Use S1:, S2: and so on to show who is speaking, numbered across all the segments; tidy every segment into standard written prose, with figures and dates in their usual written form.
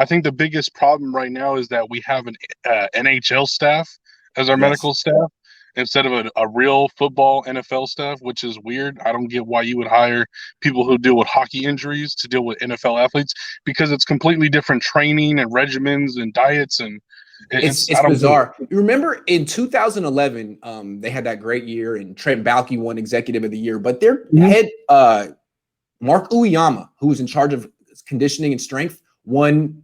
S1: I think the biggest problem right now is that we have an NHL staff as our
S2: Yes.
S1: medical staff instead of a real football NFL staff, which is weird. I don't get why you would hire people who deal with hockey injuries to deal with NFL athletes because it's completely different training and regimens and diets and
S2: It's
S1: I don't get it.
S2: bizarre. You remember in 2011, they had that great year, and Trent Baalke won Executive of the Year. But their head, Mark Uyama, who was in charge of conditioning and strength, won,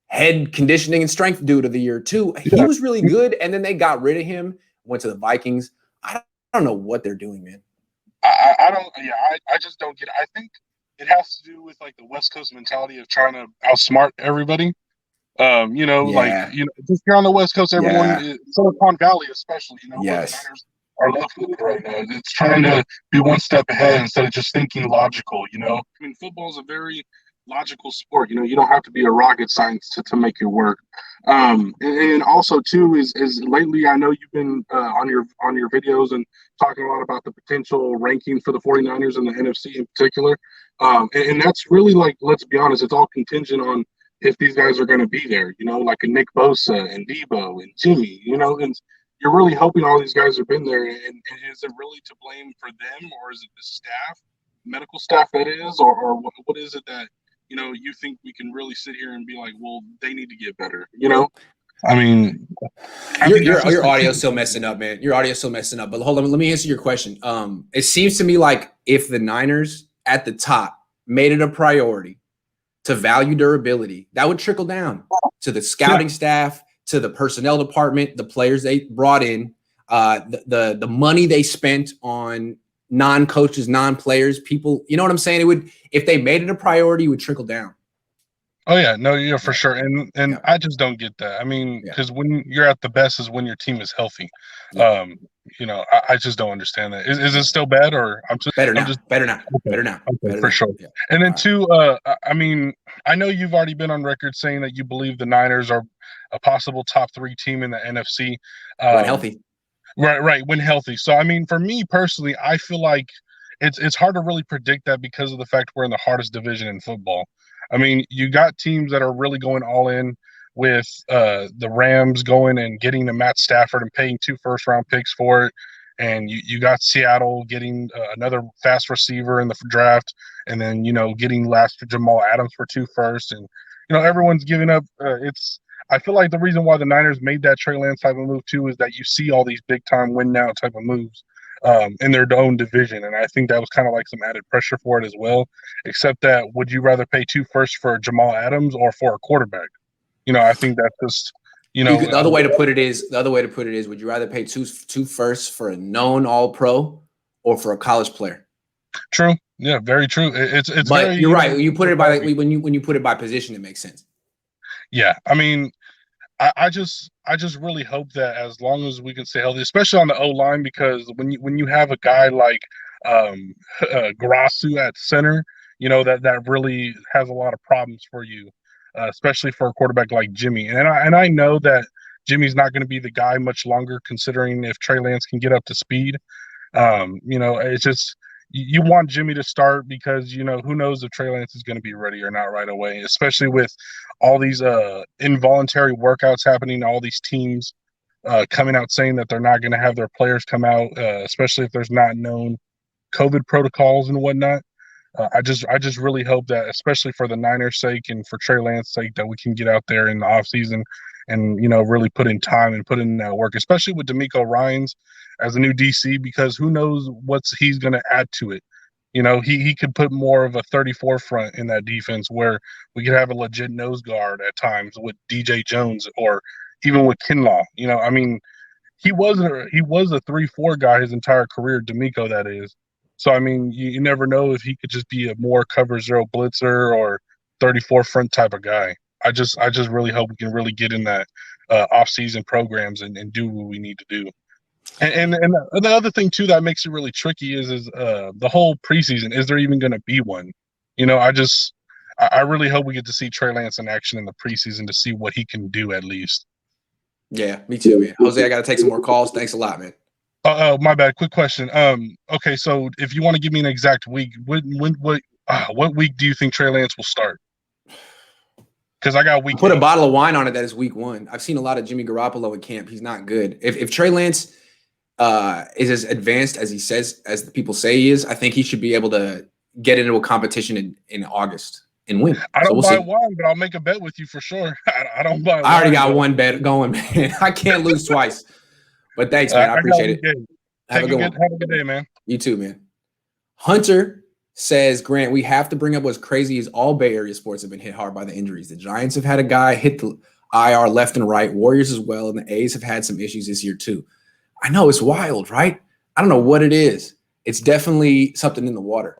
S2: head conditioning and strength dude of the year too. He was really good, and then they got rid of him. Went to the Vikings. I don't know what they're doing, man.
S1: I don't. Yeah, I just don't get it. I think it has to do with like the West Coast mentality of trying to outsmart everybody. Just here on the West Coast, everyone, Silicon Valley especially, where the Niners are located right now. It's trying to be one step ahead instead of just thinking logical, I mean, football is a very logical sport. You don't have to be a rocket science to make it work. And also too is lately I know you've been on your videos and talking a lot about the potential ranking for the 49ers and the NFC in particular. And that's really like, let's be honest, it's all contingent on if these guys are going to be there, like a Nick Bosa and Debo and Jimmy, and you're really hoping all these guys have been there. And is it really to blame for them, or is it the staff, medical staff that is, or what is it that, you think we can really sit here and be like, well, they need to get better, I mean,
S2: your audio's still messing up, man. Your audio's still messing up. But hold on, let me answer your question. It seems to me like if the Niners at the top made it a priority to value durability, that would trickle down to the scouting staff, to the personnel department, the players they brought in, the money they spent on non-coaches, non-players, people. You know what I'm saying? It would, if they made it a priority, it would trickle down.
S1: Oh yeah, no, for sure, and I just don't get that. I mean, because when you're at the best is when your team is healthy. I just don't understand that. Is it still bad, or
S2: better now?
S1: Okay, for sure. Yeah. And then two, I mean, I know you've already been on record saying that you believe the Niners are a possible top 3 team in the NFC
S2: when healthy.
S1: Right, when healthy. So I mean, for me personally, I feel like it's hard to really predict that because of the fact we're in the hardest division in football. I mean, you got teams that are really going all in with the Rams going and getting the Matt Stafford and paying 2 first-round picks for it. And you got Seattle getting another fast receiver in the draft, and then, getting last Jamal Adams for 2 firsts. And, everyone's giving up. I feel like the reason why the Niners made that Trey Lance type of move too is that you see all these big-time win-now type of moves in their own division. And I think that was kind of like some added pressure for it as well, except that would you rather pay 2 firsts for Jamal Adams or for a quarterback? I think that's just,
S2: the other way to put it is, would you rather pay two firsts for a known All-Pro or for a college player?
S1: True. Yeah, very true. It's
S2: but
S1: very,
S2: you're right. You put it by when you put it by position, it makes sense.
S1: Yeah. I mean, I just really hope that as long as we can stay healthy, especially on the O-line, because when you have a guy like Grasu at center, that really has a lot of problems for you, especially for a quarterback like Jimmy. And I know that Jimmy's not going to be the guy much longer, considering if Trey Lance can get up to speed. It's just you want Jimmy to start because, who knows if Trey Lance is going to be ready or not right away, especially with all these involuntary workouts happening, all these teams coming out saying that they're not going to have their players come out, especially if there's not known COVID protocols and whatnot. I just really hope that, especially for the Niners' sake and for Trey Lance's sake, that we can get out there in the offseason and, really put in time and put in that work, especially with DeMeco Ryans as a new DC, because who knows what he's going to add to it. He could put more of a 34 front in that defense where we could have a legit nose guard at times with DJ Jones or even with Kinlaw. I mean, he was a 3-4 guy his entire career, DeMeco, that is. So, I mean, you never know if he could just be a more cover 0 blitzer or 34 front type of guy. I just really hope we can really get in that off-season programs and do what we need to do. And the other thing too that makes it really tricky is the whole preseason. Is there even going to be one? I really hope we get to see Trey Lance in action in the preseason to see what he can do at least.
S2: Yeah, me too, man. Jose, I got to take some more calls. Thanks a lot, man.
S1: Oh, my bad. Quick question. Okay, so if you want to give me an exact week, what week do you think Trey Lance will start? because I got week.
S2: Put a bottle of wine on it. That is week 1. I've seen a lot of Jimmy Garoppolo in camp. He's not good. If Trey Lance is as advanced as he says, as the people say he is, I think he should be able to get into a competition in August and win.
S1: I don't buy wine, but I'll make a bet with you for sure. I don't buy wine.
S2: I already got one bet going, man. I can't lose twice. But thanks, man. I appreciate it.
S1: Have a good day, man.
S2: You too, man. Hunter says, Grant, we have to bring up what's crazy is all Bay Area sports have been hit hard by the injuries. The Giants have had a guy hit the IR left and right, Warriors as well, and the A's have had some issues this year too. I know, it's wild, right? I don't know what it is. It's definitely something in the water.